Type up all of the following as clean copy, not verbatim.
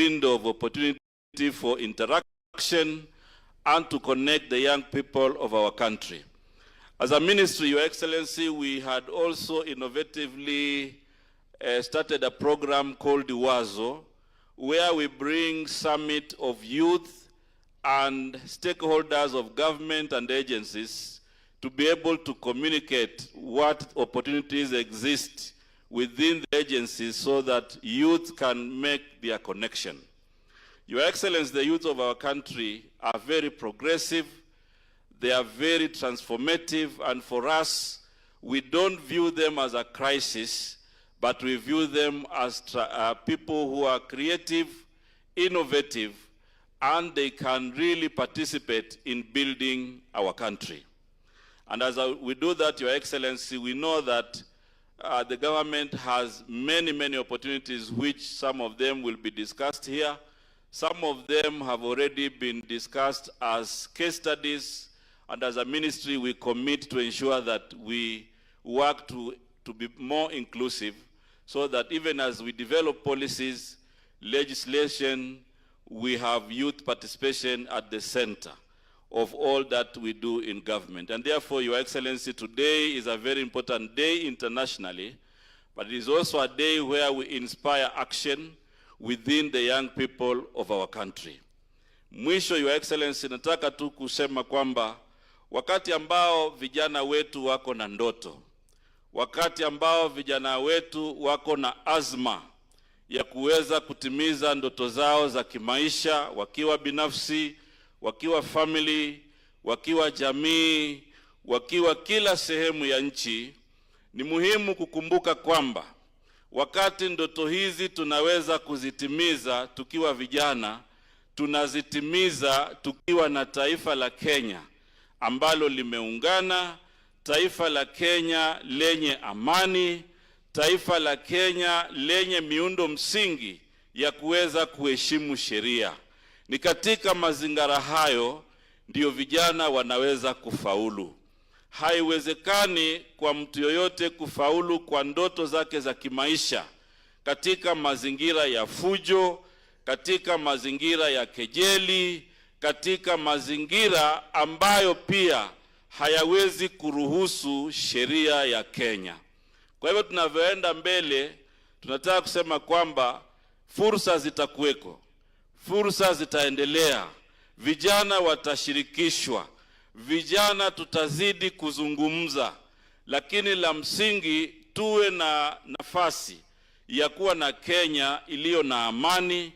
window of opportunity for interaction and to connect the young people of our country. As a ministry, Your Excellency, we had also innovatively started a program called Wazo, where we bring summit of youth and stakeholders of government and agencies to be able to communicate what opportunities exist within the agencies so that youth can make their connection. Your Excellency, the youth of our country are very progressive, they are very transformative, and for us, we don't view them as a crisis, but we view them as people who are creative, innovative, and they can really participate in building our country. And as we do that, Your Excellency, we know that the government has many, many opportunities, which some of them will be discussed here. Some of them have already been discussed as case studies, and as a ministry, we commit to ensure that we work to be more inclusive, so that even as we develop policies, legislation, we have youth participation at the center of all that we do in government. And therefore, Your Excellency, today is a very important day internationally, but it is also a day where we inspire action within the young people of our country. Mwisho, Your Excellency, nataka tu kusema kwamba wakati ambao vijana wetu wako na ndoto, wakati ambao vijana wetu wako na azma ya kuweza kutimiza ndoto zao za kimaisha, wakiwa binafsi, wakiwa family, wakiwa jamii, wakiwa kila sehemu ya nchi, ni muhimu kukumbuka kwamba wakati ndoto hizi tunaweza kuzitimiza tukiwa vijana, tunazitimiza tukiwa na taifa la Kenya ambalo limeungana, taifa la Kenya lenye amani, taifa la Kenya lenye miundo msingi ya kuweza kuheshimu sheria. Ni katika mazingira hayo ndio vijana wanaweza kufaulu. Haiwezekani kwa mtu yoyote kufaulu kwa ndoto zake za kimaisha katika mazingira ya fujo, katika mazingira ya kejeli, katika mazingira ambayo pia hayawezi kuruhusu sheria ya Kenya. Kwa hivyo tunavyoenda mbele, tunataka kusema kwamba fursa zitakuweko, fursa zitaendelea, vijana watashirikishwa, vijana tutazidi kuzungumza, lakini la msingi tuwe na nafasi ya kuwa na Kenya iliyo na amani,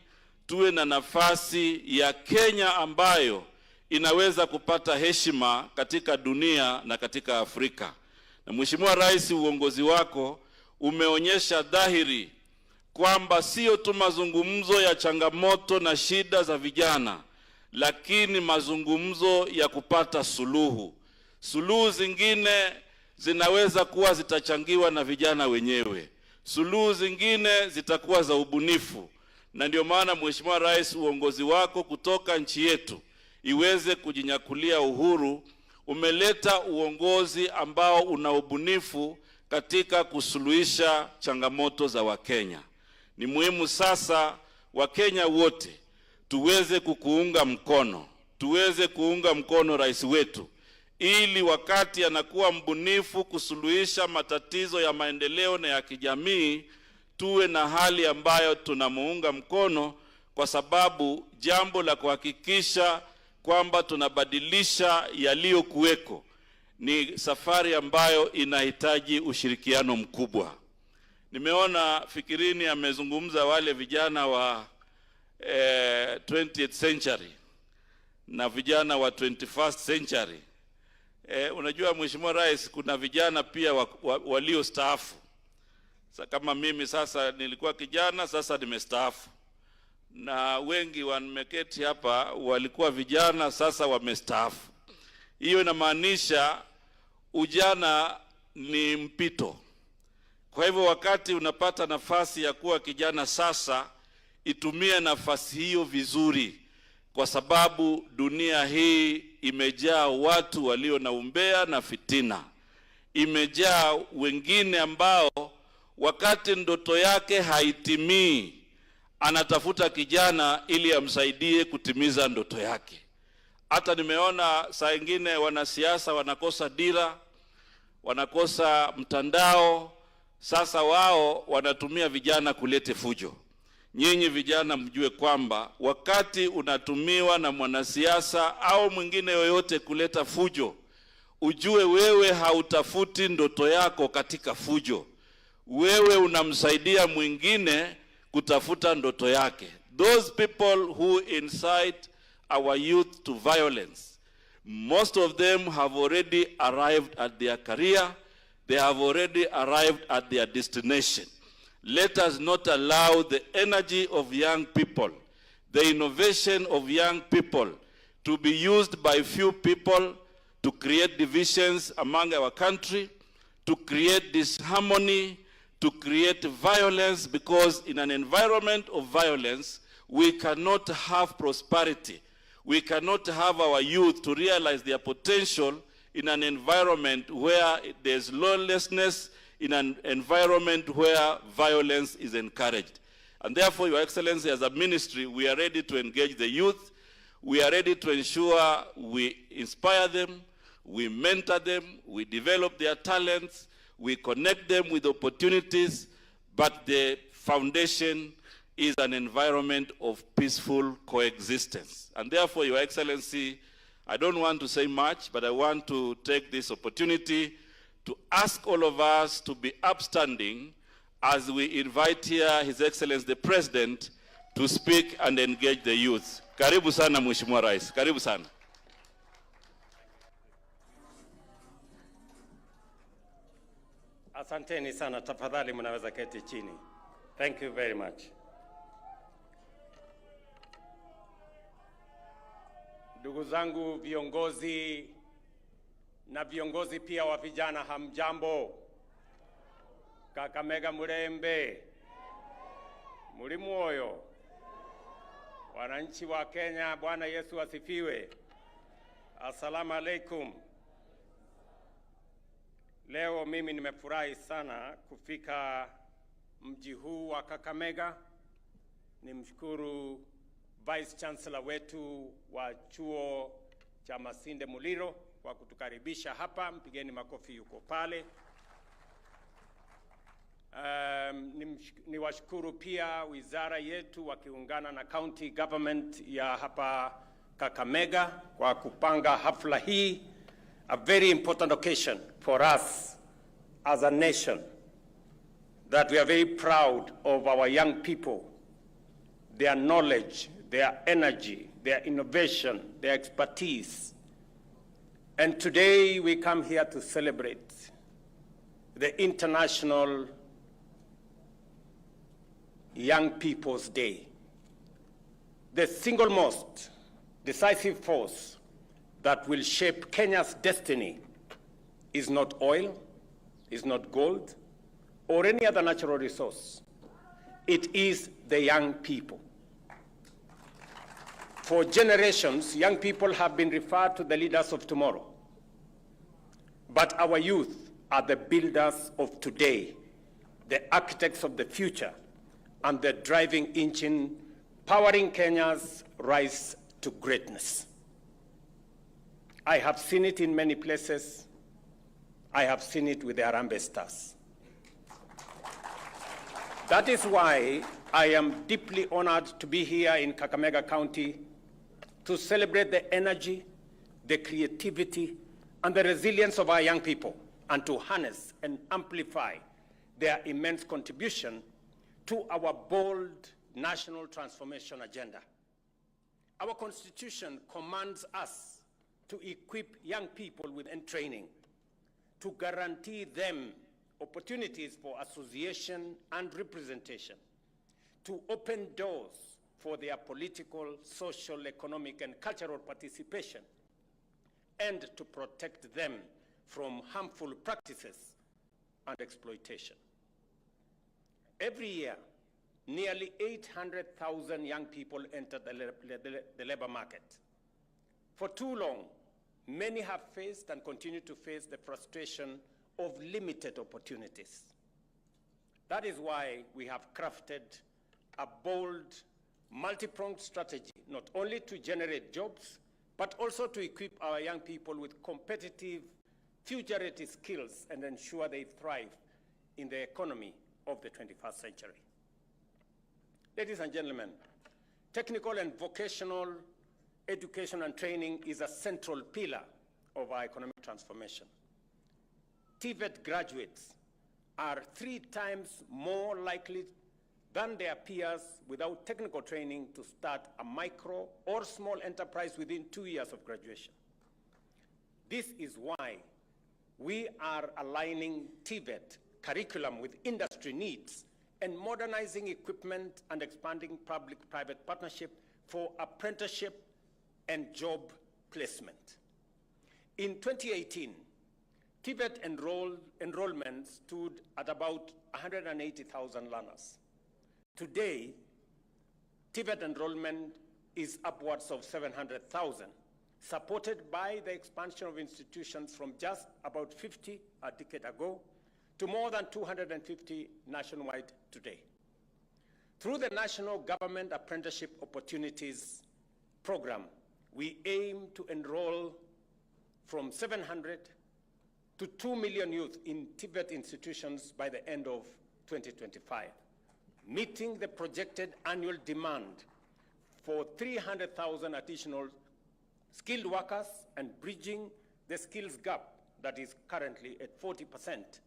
tuwe na nafasi ya Kenya ambayo inaweza kupata heshima katika dunia na katika Afrika. Na Mheshimiwa Rais, uongozi wako umeonyesha dhahiri kwamba sio tu mazungumzo ya changamoto na shida za vijana, lakini mazungumzo ya kupata suluhu. Suluhu zingine zinaweza kuwa zitachangiwa na vijana wenyewe, suluhu zingine zitakuwa za ubunifu. Na ndio maana Mheshimiwa Rais, uongozi wako kutoka nchi yetu iweze kujinyakulia uhuru, umeleta uongozi ambao una ubunifu katika kusuluhisha changamoto za Wakenya. Ni muhimu sasa Wakenya wote tuweze kukuunga mkono, tuweze kuunga mkono rais wetu, ili wakati anakuwa mbunifu kusuluhisha matatizo ya maendeleo na ya kijamii, tuwe na hali ambayo tunamuunga mkono, kwa sababu jambo la kuhakikisha kwamba tunabadilisha yaliyokuweko ni safari ambayo inahitaji ushirikiano mkubwa. Nimeona Fikirini amezungumza wale vijana wa 20th century na vijana wa 21st century. Unajua Mheshimiwa Rais, kuna vijana pia walio staafu. Kama mimi sasa nilikuwa kijana, sasa nimestaafu. Na wengi wameketi hapa walikuwa vijana, sasa wamestaafu. Hiyo inamaanisha ujana ni mpito. Kwa hivyo wakati unapata nafasi ya kuwa kijana sasa, itumie nafasi hiyo vizuri, kwa sababu dunia hii imejaa watu walio na umbea na fitina. Imejaa wengine ambao wakati ndoto yake haitimii, anatafuta kijana ili amsaidie kutimiza ndoto yake. Hata nimeona saa ingine wanasiasa wanakosa dira, wanakosa mtandao, sasa wao wanatumia vijana kulete fujo. Nyinyi vijana mjue kwamba wakati unatumiwa na mwanasiasa au mwingine yoyote kuleta fujo, ujue wewe hautafuti ndoto yako katika fujo. Wewe unamsaidia mwingine kutafuta ndoto yake. Those people who incite our youth to violence, most of them have already arrived at their career. They have already arrived at their destination. Let us not allow the energy of young people, the innovation of young people, to be used by few people to create divisions among our country, to create disharmony, to create violence, because in an environment of violence, we cannot have prosperity. We cannot have our youth to realize their potential in an environment where there's lawlessness, in an environment where violence is encouraged. And therefore, Your Excellency, as a ministry, we are ready to engage the youth. We are ready to ensure we inspire them, we mentor them, we develop their talents, we connect them with opportunities, but the foundation is an environment of peaceful coexistence. And therefore, Your Excellency, I don't want to say much, but I want to take this opportunity to ask all of us to be upstanding as we invite here His Excellency the President to speak and engage the youth. Karibu sana Mheshimiwa Rais. Karibu sana. Asanteni sana, tafadhali mnaweza keti chini. Thank you very much. Ndugu zangu viongozi na viongozi pia wa vijana, hamjambo? Kakamega murembe, muri mwoyo? Wananchi wa Kenya, Bwana Yesu asifiwe. Assalamu alaikum. Leo mimi nimefurahi sana kufika mji huu wa Kakamega. Nimshukuru Vice Chancellor wetu wa chuo cha Masinde Muliro kwa kutukaribisha hapa. Mpigeni makofi, yuko pale. Niwashukuru pia wizara yetu wakiungana na county government ya hapa Kakamega kwa kupanga hafla hii, a very important occasion for us as a nation, that we are very proud of our young people, their knowledge, their energy, their innovation, their expertise. And today we come here to celebrate the International Young People's Day. The single most decisive force that will shape Kenya's destiny is not oil, is not gold, or any other natural resource. It is the young people. For generations, young people have been referred to the leaders of tomorrow. But our youth are the builders of today, the architects of the future, and the driving engine powering Kenya's rise to greatness. I have seen it in many places. I have seen it with the Harambee Stars. That is why I am deeply honored to be here in Kakamega County to celebrate the energy, the creativity, and the resilience of our young people, and to harness and amplify their immense contribution to our bold national transformation agenda. Our Constitution commands us to equip young people with training, to guarantee them opportunities for association and representation, to open doors for their political, social, economic, and cultural participation, and to protect them from harmful practices and exploitation. Every year, nearly 800,000 young people enter the labor market. For too long, many have faced and continue to face the frustration of limited opportunities. That is why we have crafted a bold, multi-pronged strategy, not only to generate jobs, but also to equip our young people with competitive, future-ready skills and ensure they thrive in the economy of the 21st century. Ladies and gentlemen, technical and vocational education and training is a central pillar of our economic transformation. TVET graduates are 3 times more likely than their peers without technical training to start a micro or small enterprise within 2 years of graduation. This is why we are aligning TVET curriculum with industry needs and modernizing equipment and expanding public-private partnership for apprenticeship and job placement. In 2018, TVET enrollment stood at about 180,000 learners. Today, TVET enrollment is upwards of 700,000, supported by the expansion of institutions from just about 50 a decade ago to more than 250 nationwide today. Through the National Government Apprenticeship Opportunities Program, we aim to enroll from 700 to 2 million youth in TVET institutions by the end of 2025, meeting the projected annual demand for 300,000 additional skilled workers and bridging the skills gap that is currently at 40%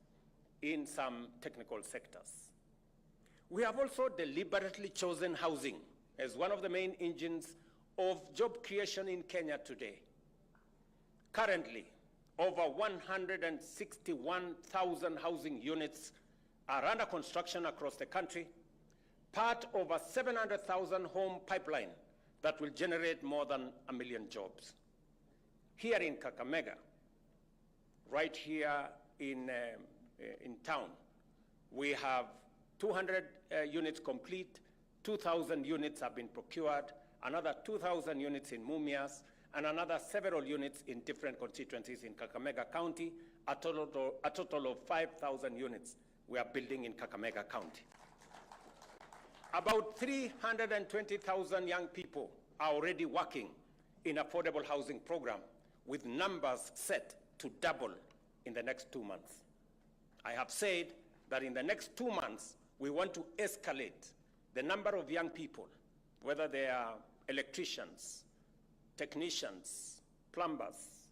in some technical sectors. We have also deliberately chosen housing as one of the main engines of job creation in Kenya today. Currently, over 161,000 housing units are under construction across the country, part of a 700,000 home pipeline that will generate more than 1 million jobs. Here in Kakamega, right here in town, we have 200 units complete, 2,000 units have been procured, another 2,000 units in Mumias, and another several units in different constituencies in Kakamega County, a total of 5,000 units we are building in Kakamega County. About 320,000 young people are already working in affordable housing program, with numbers set to double in the next 2 months. I have said that in the next 2 months, we want to escalate the number of young people, whether they are electricians, technicians, plumbers,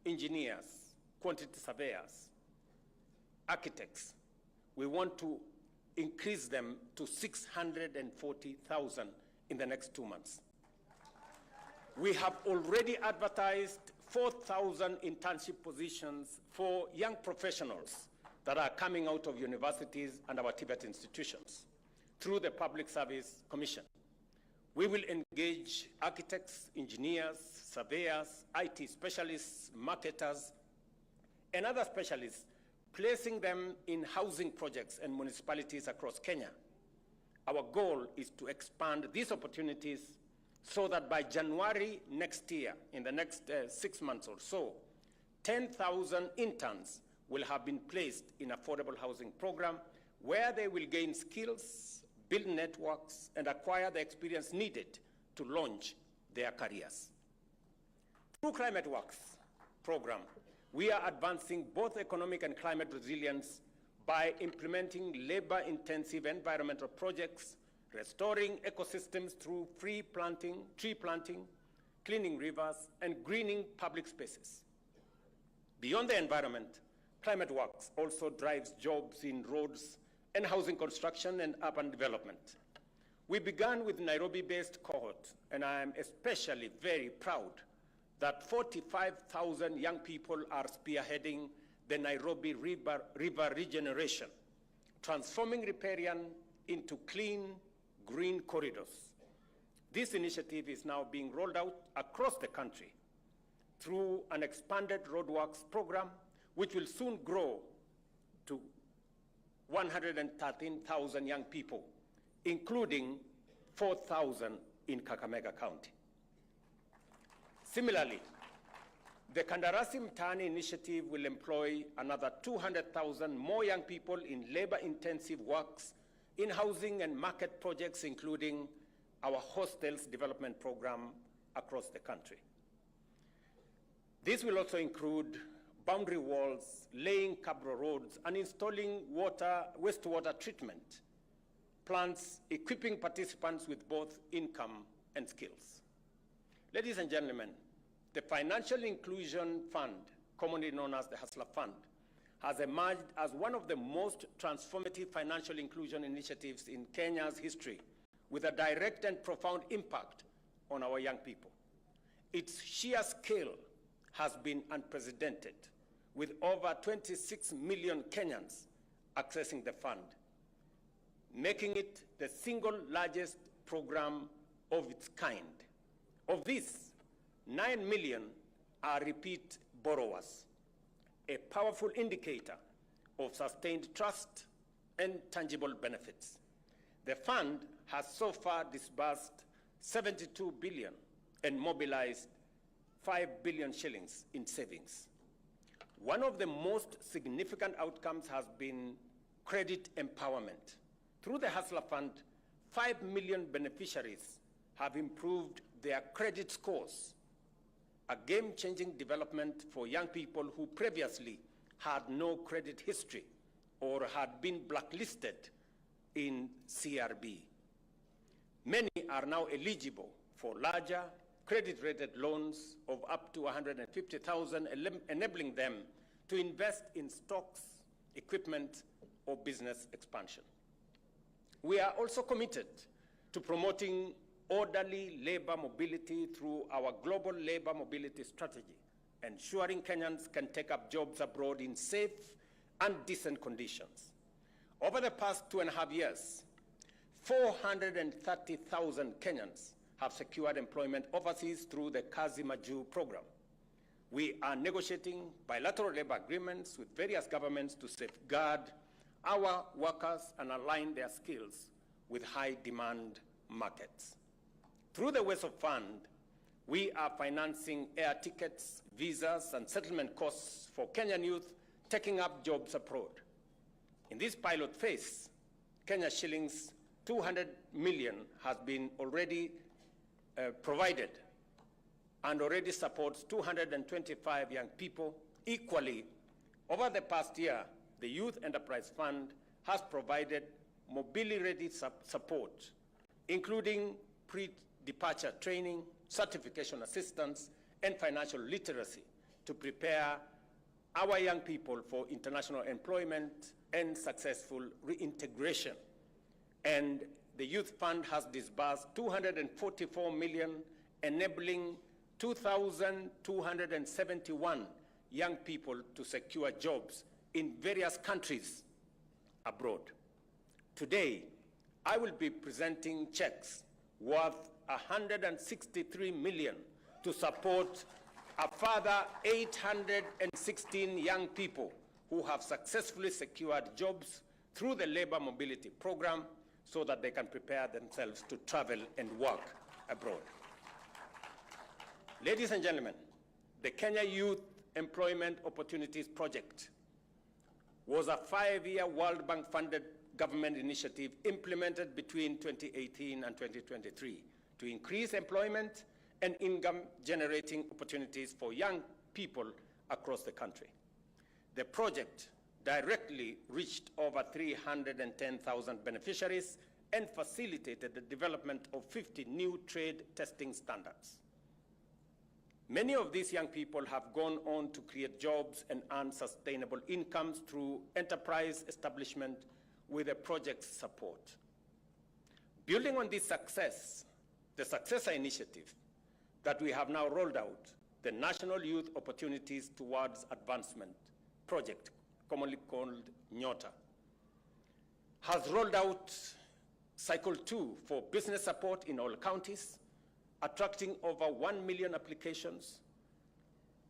engineers, quantity surveyors, architects. We want to increase them to 640,000 in the next 2 months. We have already advertised 4,000 internship positions for young professionals that are coming out of universities and our TVET institutions through the Public Service Commission. We will engage architects, engineers, surveyors, IT specialists, marketers, and other specialists, placing them in housing projects and municipalities across Kenya. Our goal is to expand these opportunities so that by January next year, in the next 6 months or so, 10,000 interns will have been placed in affordable housing program where they will gain skills, build networks, and acquire the experience needed to launch their careers. Through Climate Works program, we are advancing both economic and climate resilience by implementing labor-intensive environmental projects, restoring ecosystems through tree planting, cleaning rivers, and greening public spaces. Beyond the environment, Climate Works also drives jobs in roads and housing construction and urban development. We began with Nairobi-based cohort, and I am especially very proud that 45,000 young people are spearheading the Nairobi River regeneration, transforming riparian into clean, green corridors. This initiative is now being rolled out across the country through an expanded roadworks program, which will soon grow to 113,000 young people, including 4,000 in Kakamega County. Similarly, the Kandarasi Mtaani initiative will employ another 200,000 more young people in labor-intensive works in housing and market projects, including our hostels development program across the country. This will also include boundary walls, laying cabro roads, and installing wastewater treatment plants, equipping participants with both income and skills. Ladies and gentlemen, the Financial Inclusion Fund, commonly known as the Hustler Fund, has emerged as one of the most transformative financial inclusion initiatives in Kenya's history, with a direct and profound impact on our young people. Its sheer scale has been unprecedented, with over 26 million Kenyans accessing the fund, making it the single largest program of its kind. Of this, 9 million are repeat borrowers, a powerful indicator of sustained trust and tangible benefits. The fund has so far disbursed 72 billion and mobilized 5 billion shillings in savings. One of the most significant outcomes has been credit empowerment. Through the Hustler Fund, 5 million beneficiaries have improved their credit scores, a game-changing development for young people who previously had no credit history or had been blacklisted in CRB. Many are now eligible for larger credit-rated loans of up to 150,000, enabling them to invest in stocks, equipment, or business expansion. We are also committed to promoting orderly labor mobility through our global labor mobility strategy, ensuring Kenyans can take up jobs abroad in safe and decent conditions. Over the past 2.5 years, 430,000 Kenyans have secured employment overseas through the Kazi Maju program. We are negotiating bilateral labor agreements with various governments to safeguard our workers and align their skills with high-demand markets. Through the WESO Fund, we are financing air tickets, visas, and settlement costs for Kenyan youth taking up jobs abroad. In this pilot phase, Kenya shillings 200 million has been already provided and already supports 225 young people. Equally, over the past year, the Youth Enterprise Fund has provided mobility-ready support, including pre-departure training, certification assistance, and financial literacy to prepare our young people for international employment and successful reintegration. And the Youth Fund has disbursed 244 million, enabling 2,271 young people to secure jobs in various countries abroad. Today, I will be presenting checks worth 163 million to support a further 816 young people who have successfully secured jobs through the labor mobility program so that they can prepare themselves to travel and work abroad. Ladies and gentlemen, the Kenya Youth Employment Opportunities Project was a 5-year World Bank-funded government initiative implemented between 2018 and 2023 to increase employment and income-generating opportunities for young people across the country. The project directly reached over 310,000 beneficiaries and facilitated the development of 50 new trade testing standards. Many of these young people have gone on to create jobs and earn sustainable incomes through enterprise establishment with the project's support. Building on this success, the successor initiative that we have now rolled out, the National Youth Opportunities Towards Advancement Project, commonly called NYOTA, has rolled out Cycle 2 for business support in all counties, attracting over 1 million applications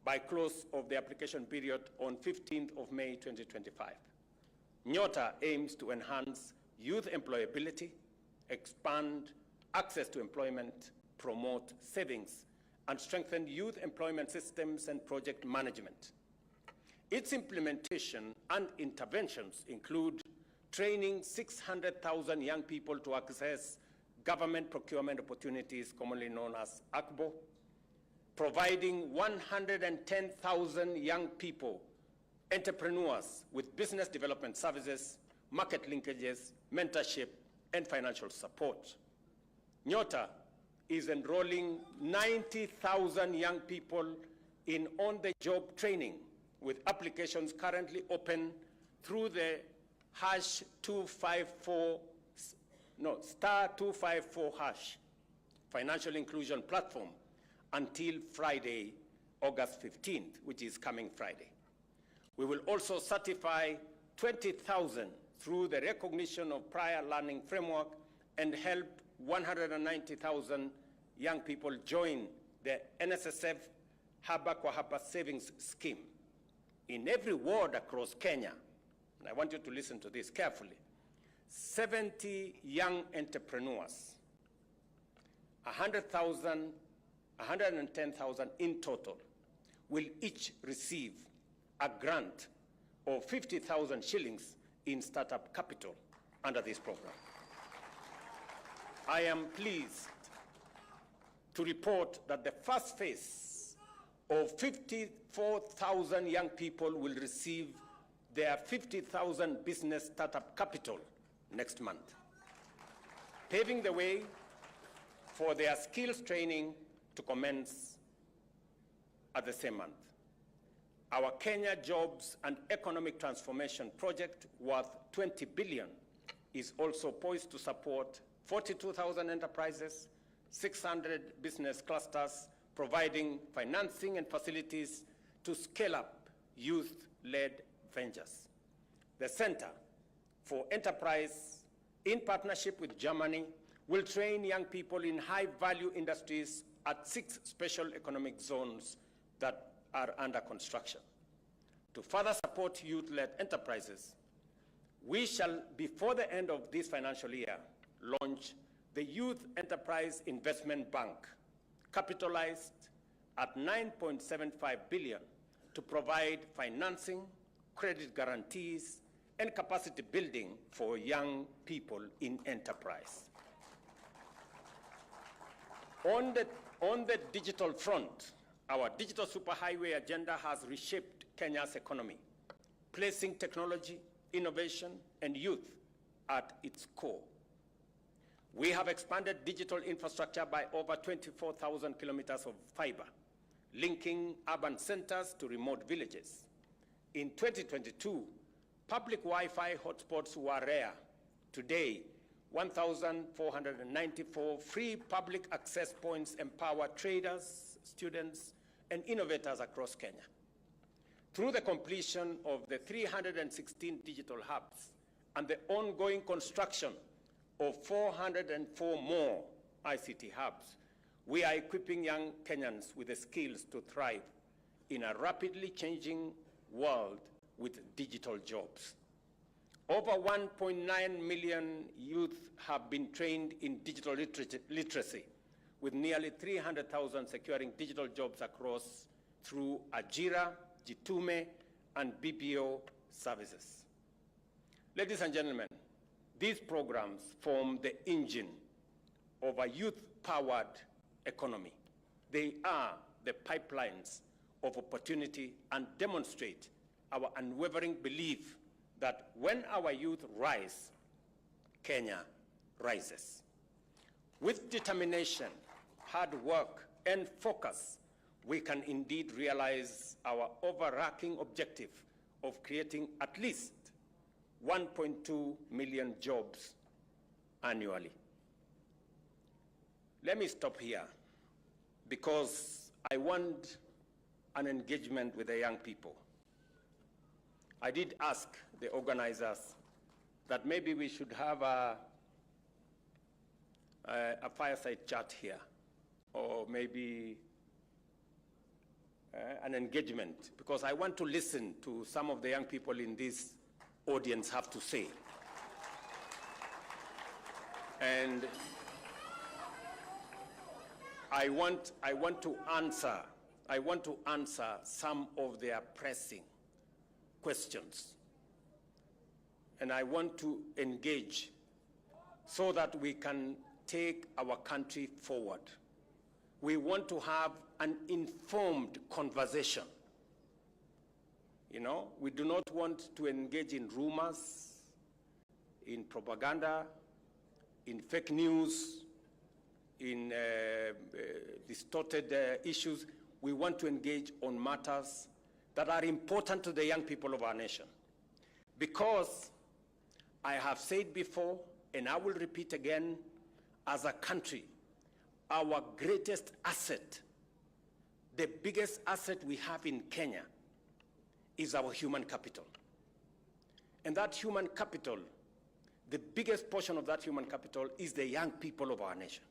by close of the application period on 15th of May 2025. NYOTA aims to enhance youth employability, expand access to employment, promote savings, and strengthen youth employment systems and project management. Its implementation and interventions include training 600,000 young people to access government procurement opportunities, commonly known as ACBO, providing 110,000 young people, entrepreneurs with business development services, market linkages, mentorship, and financial support. Nyota is enrolling 90,000 young people in on-the-job training, with applications currently open through the *254# financial inclusion platform until Friday, August 15th, which is coming Friday. We will also certify 20,000 through the recognition of prior learning framework and help 190,000 young people join the NSSF Haba kwa Haba savings scheme. In every ward across Kenya, and I want you to listen to this carefully, 70 young entrepreneurs, 110,000 in total, will each receive a grant of 50,000 shillings in startup capital under this program. I am pleased to report that the first phase of 54,000 young people will receive their 50,000 business startup capital next month, paving the way for their skills training to commence at the same month. Our Kenya Jobs and Economic Transformation Project, worth 20 billion, is also poised to support 42,000 enterprises, 600 business clusters, providing financing and facilities to scale up youth-led ventures. The Center for Enterprise, in partnership with Germany, will train young people in high-value industries at 6 special economic zones that are under construction. To further support youth-led enterprises, we shall, before the end of this financial year, launch the Youth Enterprise Investment Bank, capitalized at 9.75 billion, to provide financing, credit guarantees, and capacity building for young people in enterprise. On the digital front, our digital superhighway agenda has reshaped Kenya's economy, placing technology, innovation, and youth at its core. We have expanded digital infrastructure by over 24,000 kilometers of fiber, linking urban centers to remote villages. In 2022, public Wi-Fi hotspots were rare. Today, 1,494 free public access points empower traders, students, and innovators across Kenya. Through the completion of the 316 digital hubs and the ongoing construction of 404 more ICT hubs, we are equipping young Kenyans with the skills to thrive in a rapidly changing world with digital jobs. Over 1.9 million youth have been trained in digital literacy, with nearly 300,000 securing digital jobs across through Ajira, Jitume, and BPO services. Ladies and gentlemen, these programs form the engine of a youth-powered economy. They are the pipelines of opportunity and demonstrate our unwavering belief that when our youth rise, Kenya rises. With determination, hard work, and focus, we can indeed realize our overarching objective of creating at least 1.2 million jobs annually. Let me stop here because I want an engagement with the young people. I did ask the organizers that maybe we should have a fireside chat here, or maybe an engagement, because I want to listen to some of the young people in this audience have to say. And I want to answer some of their pressing questions. and I want to engage so that we can take our country forward. We want to have an informed conversation. You know, we do not want to engage in rumors, in propaganda, in fake news, in distorted issues. We want to engage on matters that are important to the young people of our nation. Because I have said before, and I will repeat again, as a country, our greatest asset, the biggest asset we have in Kenya, is our human capital. And that human capital, the biggest portion of that human capital is the young people of our nation.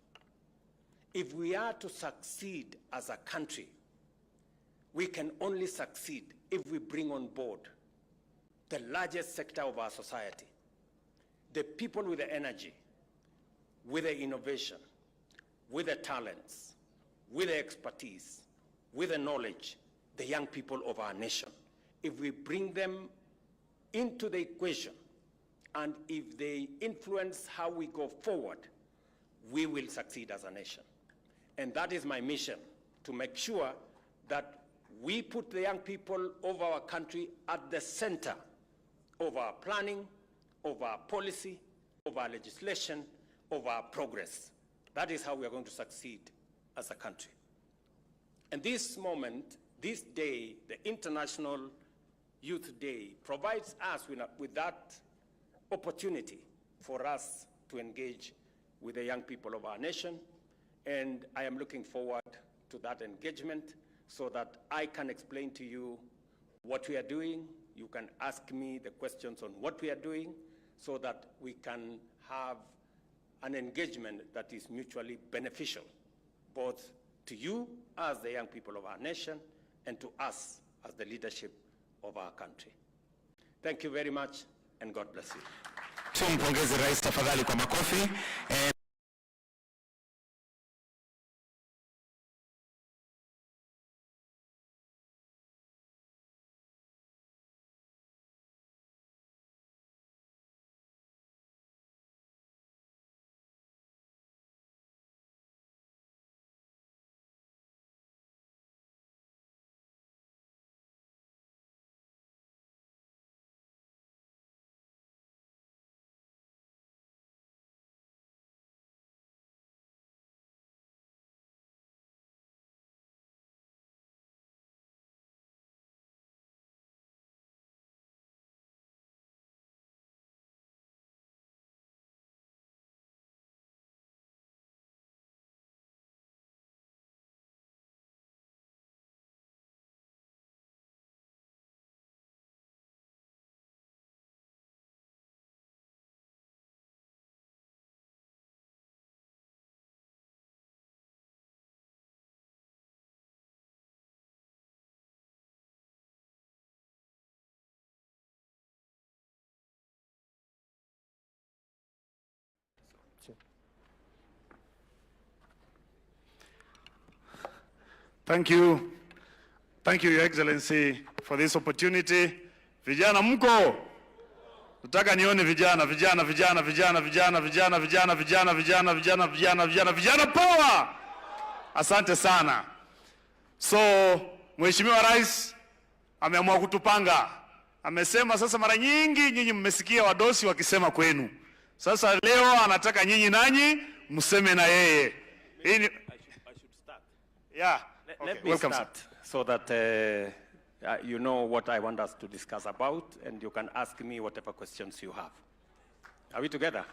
If we are to succeed as a country, we can only succeed if we bring on board the largest sector of our society, the people with the energy, with the innovation, with the talents, with the expertise, with the knowledge, the young people of our nation. If we bring them into the equation, and if they influence how we go forward, we will succeed as a nation. And that is my mission, to make sure that we put the young people of our country at the center of our planning, of our policy, of our legislation, of our progress. That is how we are going to succeed as a country. And this moment, this day, the International Youth Day, provides us with that opportunity for us to engage with the young people of our nation. And I am looking forward to that engagement so that I can explain to you what we are doing. You can ask me the questions on what we are doing so that we can have an engagement that is mutually beneficial, both to you as the young people of our nation and to us as the leadership of our country. Thank you very much, and God bless you. Tumpongeze Rais tafadhali kwa makofi. Thank you. Thank you, Your Excellency, for this opportunity. Vijana mko? Nataka nione vijana power. Asante sana. So, Mheshimiwa Rais ameamua kutupanga. Amesema sasa mara nyingi nyinyi mmesikia wadosi wakisema kwenu. Sasa leo anataka nyinyi nanyi mseme na yeye. I should start. Yeah. Let me start so that you know what I want us to discuss about, and you can ask me whatever questions you have. Are we together?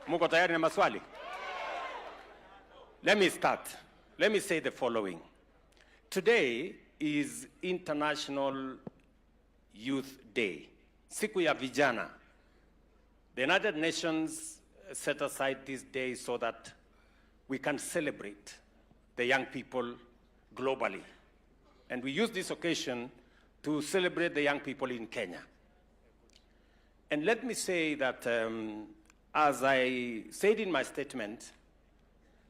Muko tayari na maswali? Let me start. Let me say the following. Today is International Youth Day, siku ya vijana. The United Nations set aside this day so that we can celebrate the young people globally. And we use this occasion to celebrate the young people in Kenya. And let me say that, as I said in my statement,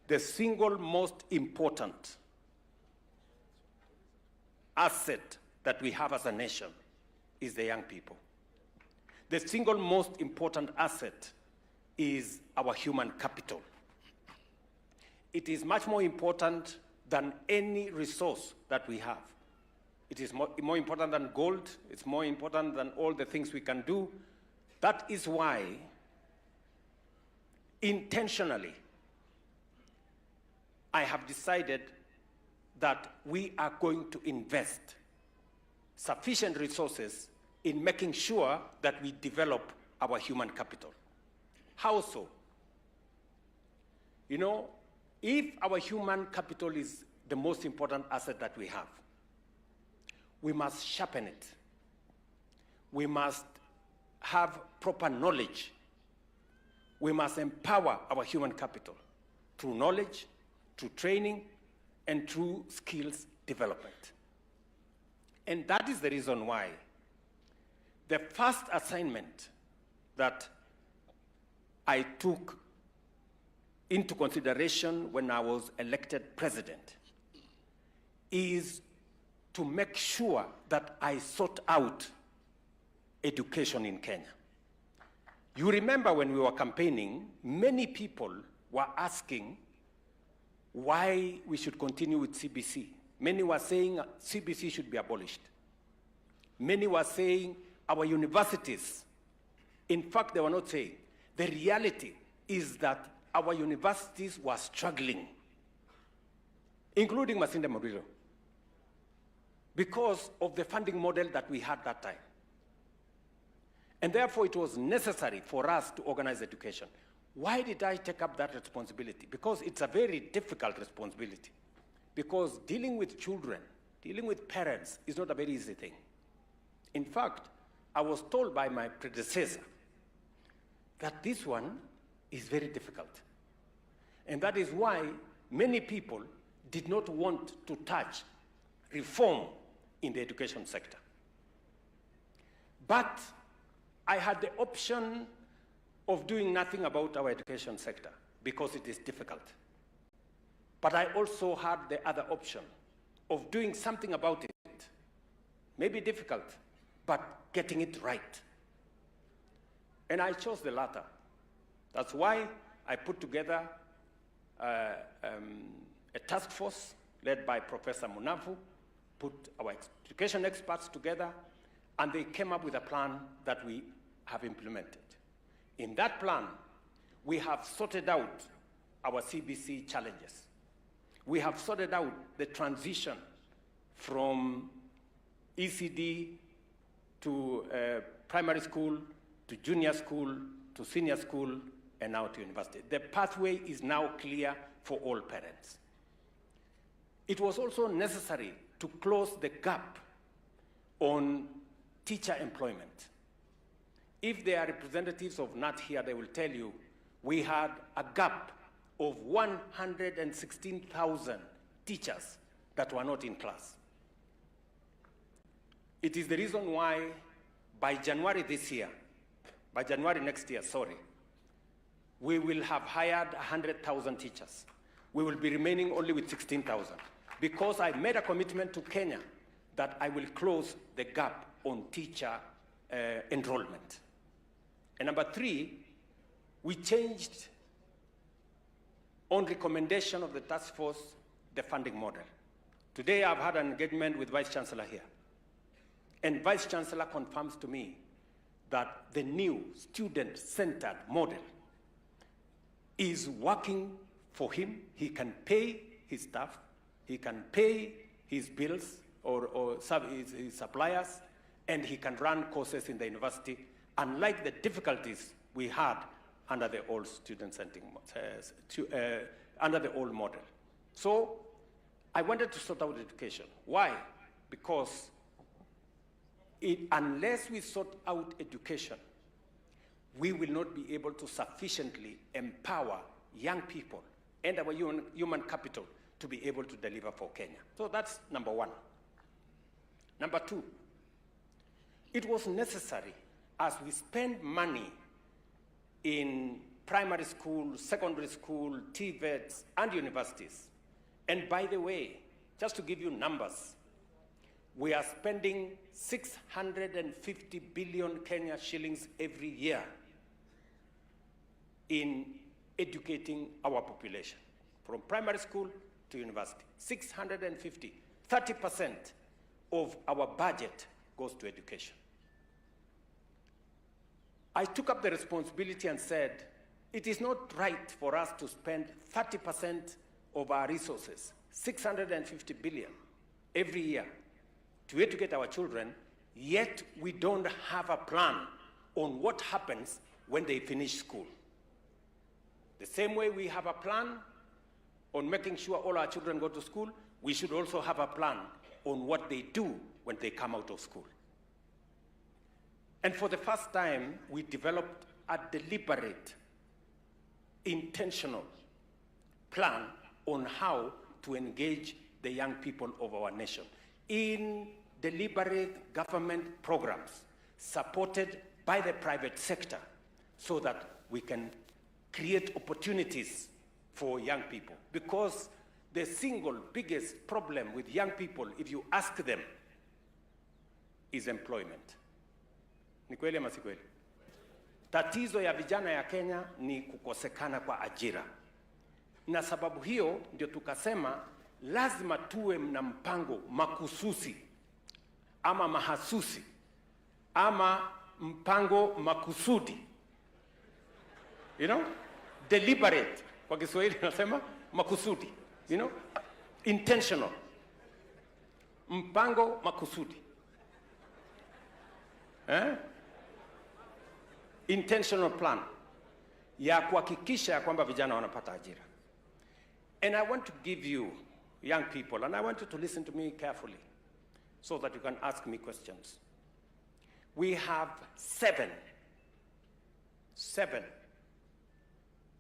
the single most important asset that we have as a nation is the young people. The single most important asset is our human capital. It is much more important than any resource that we have. It is more important than gold. It's more important than all the things we can do. That is why, intentionally, I have decided that we are going to invest sufficient resources in making sure that we develop our human capital. How so? You know, if our human capital is the most important asset that we have, we must sharpen it. We must have proper knowledge. We must empower our human capital through knowledge, through training, and through skills development. And that is the reason why the first assignment that I took into consideration when I was elected president is to make sure that I sort out education in Kenya. You remember when we were campaigning, many people were asking why we should continue with CBC. Many were saying CBC should be abolished. Many were saying our universities, in fact, they were not saying. The reality is that our universities were struggling, including Masinde Muliro, because of the funding model that we had that time. And therefore, it was necessary for us to organize education. Why did I take up that responsibility? Because it's a very difficult responsibility. Because dealing with children, dealing with parents is not a very easy thing. In fact, I was told by my predecessor that this one is very difficult. And that is why many people did not want to touch reform in the education sector. But I had the option of doing nothing about our education sector because it is difficult. But I also had the other option of doing something about it. Maybe difficult, but getting it right. And I chose the latter. That's why I put together a task force led by Professor Munavu, put our education experts together, and they came up with a plan that we have implemented. In that plan, we have sorted out our CBC challenges. We have sorted out the transition from ECD to primary school, to junior school, to senior school, and now to university. The pathway is now clear for all parents. It was also necessary to close the gap on teacher employment. If there are representatives of NAT here, they will tell you we had a gap of 116,000 teachers that were not in class. It is the reason why by January next year, we will have hired 100,000 teachers. We will be remaining only with 16,000 because I made a commitment to Kenya that I will close the gap on teacher enrollment. And number three, we changed, on recommendation of the task force, the funding model. Today I've had an engagement with Vice Chancellor here. And Vice Chancellor confirms to me that the new student-centered model is working for him. He can pay his staff, he can pay his bills or his suppliers, and he can run courses in the university, unlike the difficulties we had under the old under the old model. So I wanted to sort out education. Why? Because unless we sort out education, we will not be able to sufficiently empower young people and our human capital to be able to deliver for Kenya. So that's number one. Number two, it was necessary as we spend money in primary school, secondary school, TVETs, and universities. And by the way, just to give you numbers, We are spending 650 billion Kenya shillings every year in educating our population, from primary school to university. 650, 30% of our budget goes to education. I took up the responsibility and said, it is not right for us to spend 30% of our resources, 650 billion, every year to educate our children, yet we don't have a plan on what happens when they finish school. The same way we have a plan on making sure all our children go to school, we should also have a plan on what they do when they come out of school. And for the first time, we developed a deliberate, intentional plan on how to engage the young people of our nation in deliberate government programs supported by the private sector so that we can create opportunities for young people. Because the single biggest problem with young people, if you ask them, is employment. Ni kweli ama si kweli? Tatizo ya vijana ya Kenya ni kukosekana kwa ajira. Na sababu hiyo ndio tukasema lazima tuwe na mpango makususi ama mahasusi ama mpango makusudi. You know? Deliberate. Kwa Kiswahili nasema makusudi. You know? Intentional. Mpango makusudi. Intentional plan ya kuhakikisha kwamba vijana wanapata ajira. And I want to give you, young people, and I want you to listen to me carefully so that you can ask me questions. We have seven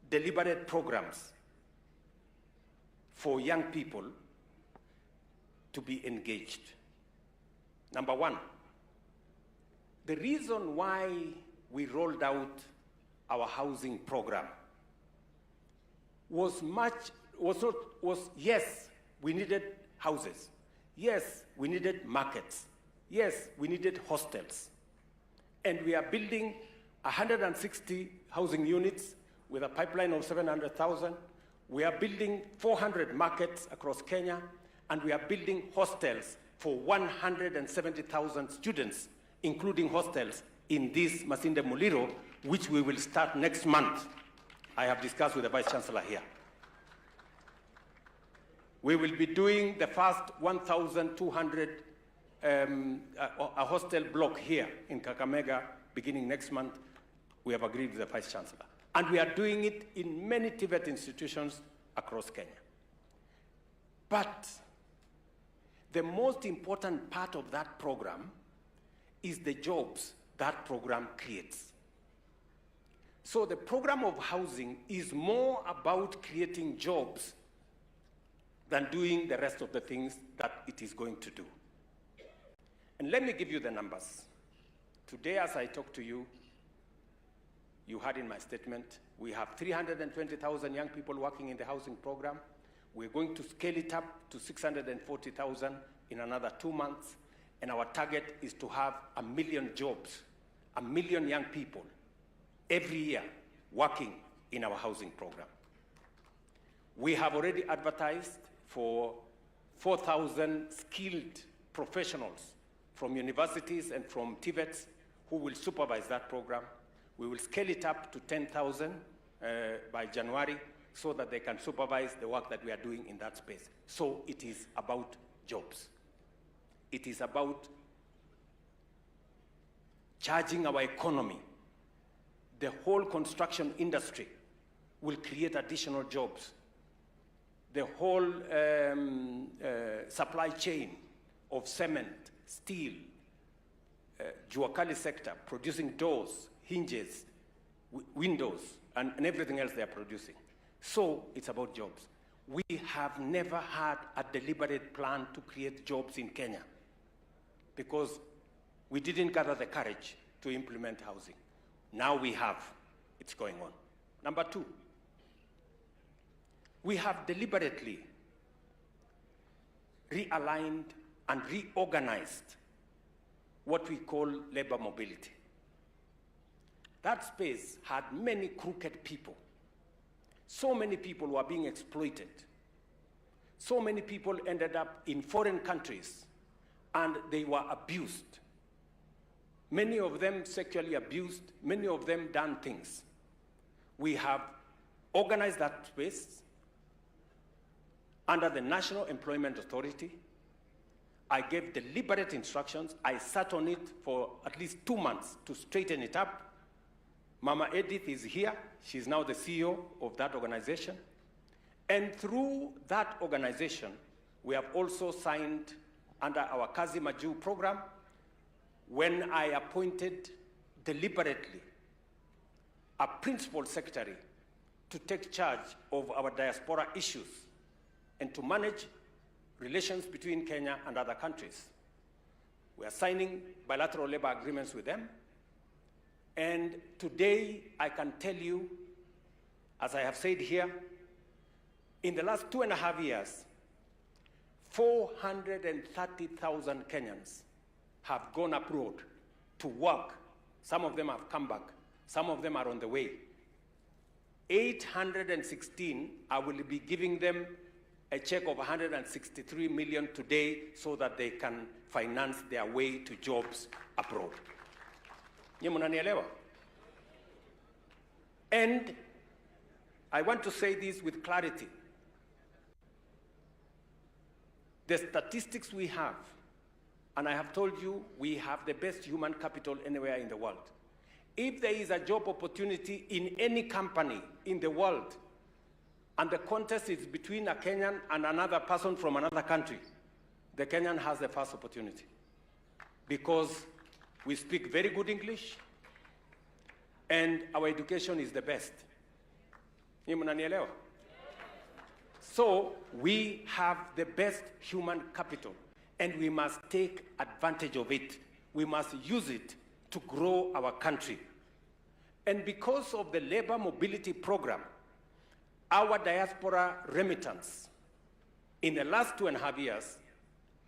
deliberate programs for young people to be engaged. Number one, the reason why we rolled out our housing program was yes, we needed houses. Yes, we needed markets. Yes, we needed hostels. And we are building 160 housing units with a pipeline of 700,000. We are building 400 markets across Kenya, and we are building hostels for 170,000 students, including hostels in this Masinde Muliro, which we will start next month. I have discussed with the Vice Chancellor here. We will be doing the first 1,200 a hostel block here in Kakamega beginning next month. We have agreed with the Vice Chancellor. And we are doing it in many TVET institutions across Kenya. But the most important part of that program is the jobs that program creates. So the program of housing is more about creating jobs than doing the rest of the things that it is going to do. And let me give you the numbers. Today, as I talk to you, you heard in my statement, we have 320,000 young people working in the housing program. We're going to scale it up to 640,000 in another 2 months. And our target is to have 1 million jobs, 1 million young people every year working in our housing program. We have already advertised for 4,000 skilled professionals from universities and from TVETs who will supervise that program. We will scale it up to 10,000 by January so that they can supervise the work that we are doing in that space. So it is about jobs. It is about charging our economy. The whole construction industry will create additional jobs. The whole supply chain of cement, steel, Juakali sector, producing doors, hinges, windows, and everything else they are producing. So it's about jobs. We have never had a deliberate plan to create jobs in Kenya because we didn't gather the courage to implement housing. Now we have. It's going on. Number two, we have deliberately realigned and reorganized what we call labor mobility. That space had many crooked people. So many people were being exploited. So many people ended up in foreign countries and they were abused. Many of them sexually abused, many of them done things. We have organized that space under the National Employment Authority. I gave deliberate instructions. I sat on it for at least 2 months to straighten it up. Mama Edith is here. She's now the CEO of that organization. And through that organization, we have also signed under our Kazi Maju program, when I appointed deliberately a principal secretary to take charge of our diaspora issues and to manage relations between Kenya and other countries. We are signing bilateral labor agreements with them. And today, I can tell you, as I have said here, in the last 2.5 years, 430,000 Kenyans have gone abroad to work. Some of them have come back. Some of them are on the way. 816, I will be giving them a check of 163 million today so that they can finance their way to jobs abroad. Nyinyi mnanielewa? And I want to say this with clarity. The statistics we have, and I have told you, we have the best human capital anywhere in the world. If there is a job opportunity in any company in the world, and the contest is between a Kenyan and another person from another country, the Kenyan has the first opportunity. Because we speak very good English, and our education is the best. Nyinyi mnanielewa? So we have the best human capital, and we must take advantage of it. We must use it to grow our country. And because of the labor mobility program, our diaspora remittance in the last 2.5 years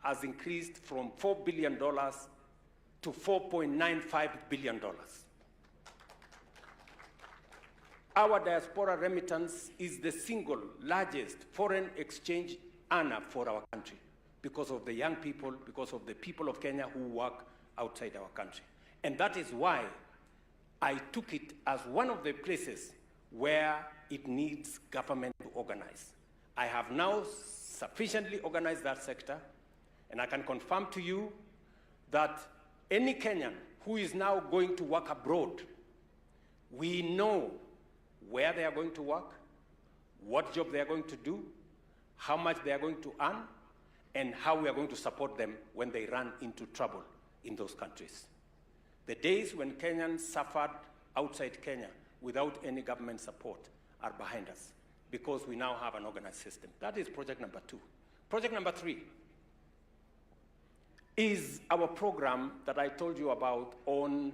has increased from $4 billion to $4.95 billion. Our diaspora remittance is the single largest foreign exchange earner for our country because of the young people, because of the people of Kenya who work outside our country. And that is why I took it as one of the places where it needs government to organize. I have now sufficiently organized that sector, and I can confirm to you that any Kenyan who is now going to work abroad, we know where they are going to work, what job they are going to do, how much they are going to earn, and how we are going to support them when they run into trouble in those countries. The days when Kenyans suffered outside Kenya without any government support are behind us because we now have an organized system. That is project number 2. Project number 3 is our program that I told you about on